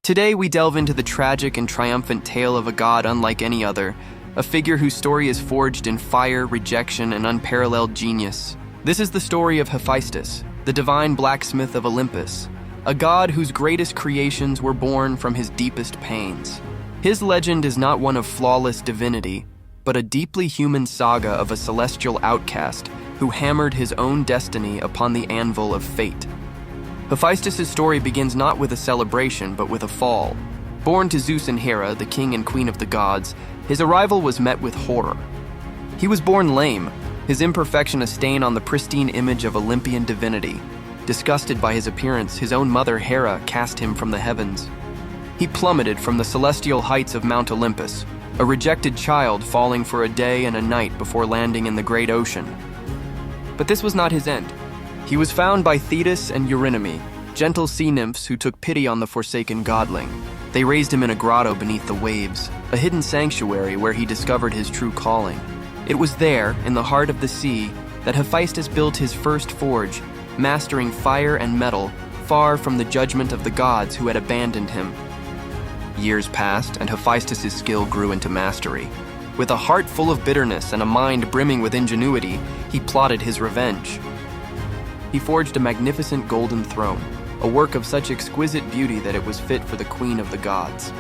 Today we delve into the tragic and triumphant tale of a god unlike any other, a figure whose story is forged in fire, rejection, and unparalleled genius. This is the story of Hephaestus, the divine blacksmith of Olympus, a god whose greatest creations were born from his deepest pains. His legend is not one of flawless divinity, but a deeply human saga of a celestial outcast who hammered his own destiny upon the anvil of fate. Hephaestus' story begins not with a celebration, but with a fall. Born to Zeus and Hera, the king and queen of the gods, his arrival was met with horror. He was born lame, his imperfection a stain on the pristine image of Olympian divinity. Disgusted by his appearance, his own mother Hera cast him from the heavens. He plummeted from the celestial heights of Mount Olympus, a rejected child falling for a day and a night before landing in the great ocean. But this was not his end. He was found by Thetis and Eurynome, gentle sea nymphs who took pity on the forsaken godling. They raised him in a grotto beneath the waves, a hidden sanctuary where he discovered his true calling. It was there, in the heart of the sea, that Hephaestus built his first forge, mastering fire and metal, far from the judgment of the gods who had abandoned him. Years passed, and Hephaestus' skill grew into mastery. With a heart full of bitterness and a mind brimming with ingenuity, he plotted his revenge. He forged a magnificent golden throne, a work of such exquisite beauty that it was fit for the queen of the gods.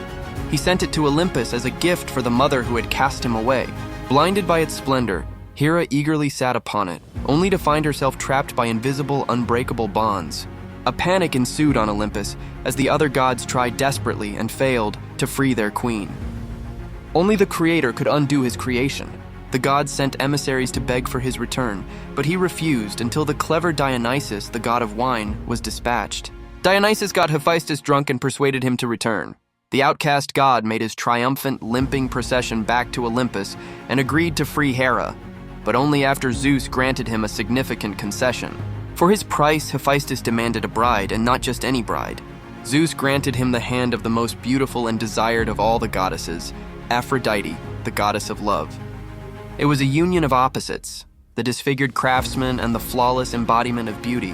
He sent it to Olympus as a gift for the mother who had cast him away. Blinded by its splendor, Hera eagerly sat upon it, only to find herself trapped by invisible, unbreakable bonds. A panic ensued on Olympus as the other gods tried desperately and failed to free their queen. Only the Creator could undo his creation. The gods sent emissaries to beg for his return, but he refused until the clever Dionysus, the god of wine, was dispatched. Dionysus got Hephaestus drunk and persuaded him to return. The outcast god made his triumphant, limping procession back to Olympus and agreed to free Hera, but only after Zeus granted him a significant concession. For his price, Hephaestus demanded a bride, and not just any bride. Zeus granted him the hand of the most beautiful and desired of all the goddesses, Aphrodite, the goddess of love. It was a union of opposites, the disfigured craftsman and the flawless embodiment of beauty.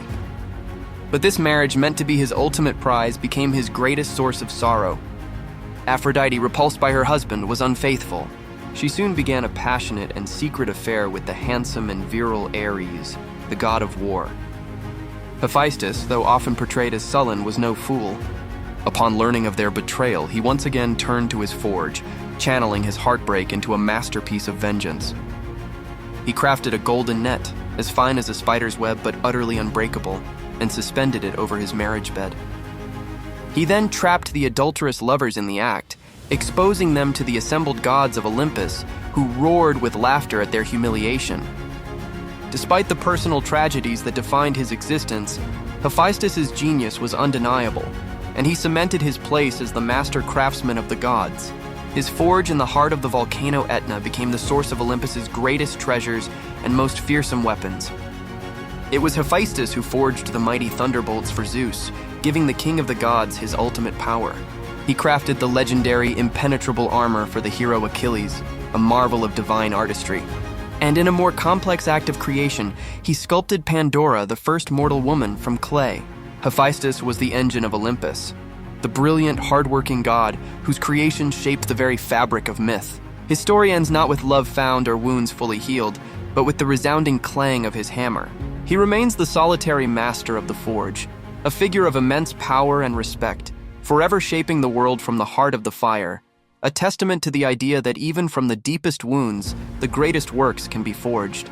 But this marriage, meant to be his ultimate prize, became his greatest source of sorrow. Aphrodite, repulsed by her husband, was unfaithful. She soon began a passionate and secret affair with the handsome and virile Ares, the god of war. Hephaestus, though often portrayed as sullen, was no fool. Upon learning of their betrayal, he once again turned to his forge, channeling his heartbreak into a masterpiece of vengeance. He crafted a golden net, as fine as a spider's web but utterly unbreakable, and suspended it over his marriage bed. He then trapped the adulterous lovers in the act, exposing them to the assembled gods of Olympus, who roared with laughter at their humiliation. Despite the personal tragedies that defined his existence, Hephaestus' genius was undeniable, and he cemented his place as the master craftsman of the gods. His forge in the heart of the volcano Etna became the source of Olympus's greatest treasures and most fearsome weapons. It was Hephaestus who forged the mighty thunderbolts for Zeus, giving the king of the gods his ultimate power. He crafted the legendary impenetrable armor for the hero Achilles, a marvel of divine artistry. And in a more complex act of creation, he sculpted Pandora, the first mortal woman, from clay. Hephaestus was the engine of Olympus, the brilliant, hard-working god whose creation shaped the very fabric of myth. His story ends not with love found or wounds fully healed, but with the resounding clang of his hammer. He remains the solitary master of the forge, a figure of immense power and respect, forever shaping the world from the heart of the fire, a testament to the idea that even from the deepest wounds, the greatest works can be forged.